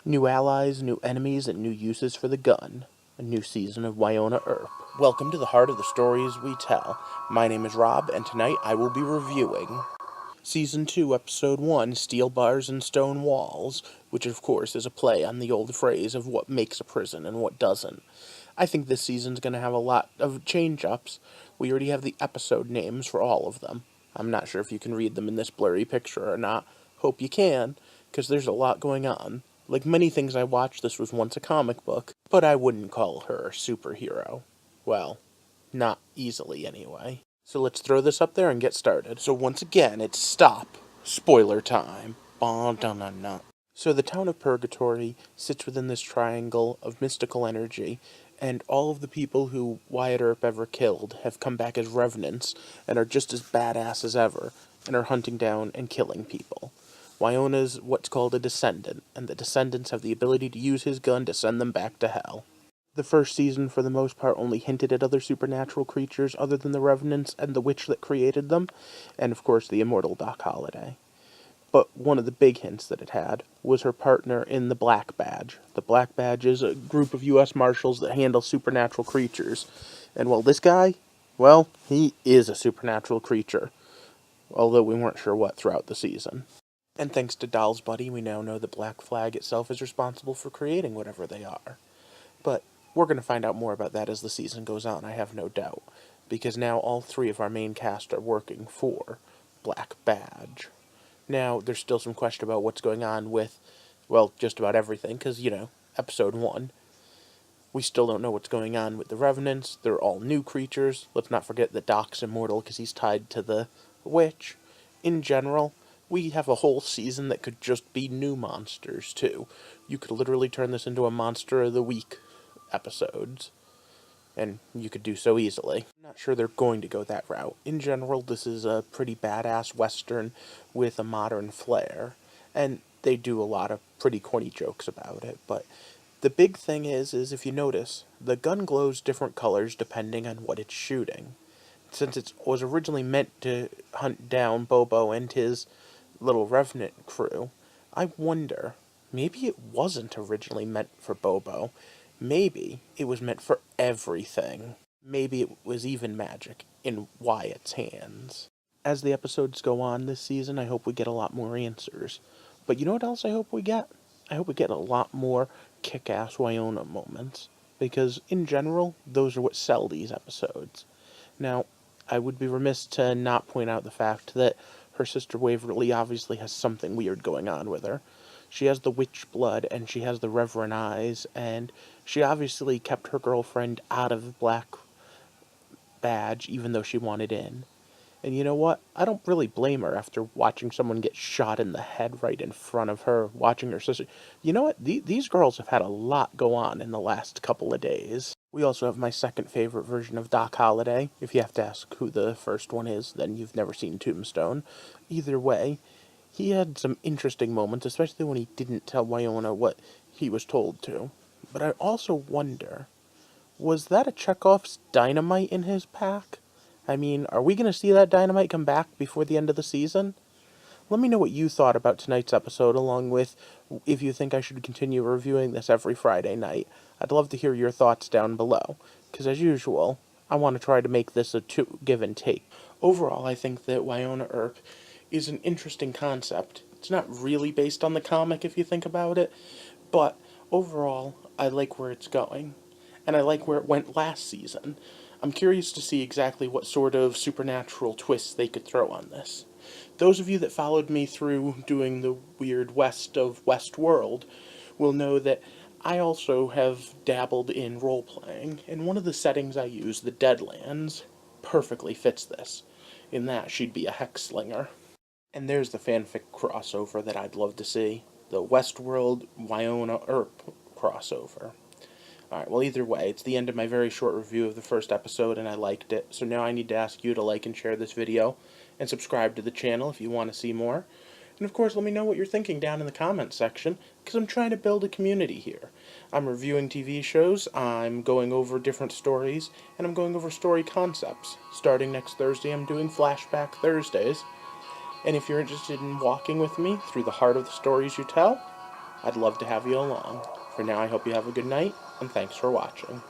New allies, new enemies, and new uses for the gun. A new season of Wyonna Earp. Welcome to the heart of the stories we tell. My name is Rob, and tonight I will be reviewing Season 2, Episode 1, Steel Bars and Stone Walls, which of course is a play on the old phrase of what makes a prison and what doesn't. I think this season's going to have a lot of change-ups. We already have the episode names for all of them. I'm not sure if you can read them in this blurry picture or not. Hope you can, because there's a lot going on. Like many things I watched, this was once a comic book, but I wouldn't call her a superhero. Well, not easily anyway. So let's throw this up there and get started. So once again, it's stop. Spoiler time. So the town of Purgatory sits within this triangle of mystical energy, and all of the people who Wyatt Earp ever killed have come back as revenants and are just as badass as ever, and are hunting down and killing people. Wyonna's what's called a descendant, and the descendants have the ability to use his gun to send them back to hell. The first season, for the most part, only hinted at other supernatural creatures other than the revenants and the witch that created them, and of course the immortal Doc Holliday. But one of the big hints that it had was her partner in the Black Badge. The Black Badge is a group of U.S. Marshals that handle supernatural creatures. And well, this guy, well, he is a supernatural creature. Although we weren't sure what throughout the season. And thanks to Doll's buddy, we now know that Black Flag itself is responsible for creating whatever they are. But we're going to find out more about that as the season goes on, I have no doubt. Because now all three of our main cast are working for Black Badge. Now, there's still some question about what's going on with, well, just about everything, because, episode 1. We still don't know what's going on with the Revenants. They're all new creatures. Let's not forget that Doc's immortal because he's tied to the witch. In general, we have a whole season that could just be new monsters, too. You could literally turn this into a Monster of the Week episodes. And you could do so easily. I'm not sure they're going to go that route. In general, this is a pretty badass Western with a modern flair. And they do a lot of pretty corny jokes about it. But the big thing is if you notice, the gun glows different colors depending on what it's shooting. Since it was originally meant to hunt down Bobo and his little Revenant crew, I wonder, maybe it wasn't originally meant for Bobo. Maybe it was meant for everything. Maybe it was even magic in Wyatt's hands. As the episodes go on this season, I hope we get a lot more answers. But you know what else I hope we get? I hope we get a lot more kick-ass Wyonna moments. Because, in general, those are what sell these episodes. Now, I would be remiss to not point out the fact that her sister Waverly obviously has something weird going on with her. She has the witch blood, and she has the reverend eyes, and she obviously kept her girlfriend out of Black Badge, even though she wanted in. And you know what? I don't really blame her after watching someone get shot in the head right in front of her, watching her sister. You know what? These girls have had a lot go on in the last couple of days. We also have my second favorite version of Doc Holliday. If you have to ask who the first one is, then you've never seen Tombstone. Either way, he had some interesting moments, especially when he didn't tell Wyonna what he was told to. But I also wonder, was that a Chekhov's dynamite in his pack? I mean, are we going to see that dynamite come back before the end of the season? Let me know what you thought about tonight's episode, along with if you think I should continue reviewing this every Friday night. I'd love to hear your thoughts down below, because as usual, I want to try to make this a give and take. Overall, I think that Wyonna Earp is an interesting concept. It's not really based on the comic if you think about it, but overall, I like where it's going, and I like where it went last season. I'm curious to see exactly what sort of supernatural twists they could throw on this. Those of you that followed me through doing the weird west of Westworld will know that I also have dabbled in role-playing, and one of the settings I use, the Deadlands, perfectly fits this. In that, she'd be a hex slinger. And there's the fanfic crossover that I'd love to see. The Westworld Wyonna Earp crossover. Alright, well either way, it's the end of my very short review of the first episode and I liked it, so now I need to ask you to like and share this video, and subscribe to the channel if you want to see more. And of course, let me know what you're thinking down in the comments section, because I'm trying to build a community here. I'm reviewing TV shows, I'm going over different stories, and I'm going over story concepts. Starting next Thursday, I'm doing Flashback Thursdays. And if you're interested in walking with me through the heart of the stories you tell, I'd love to have you along. For now, I hope you have a good night, and thanks for watching.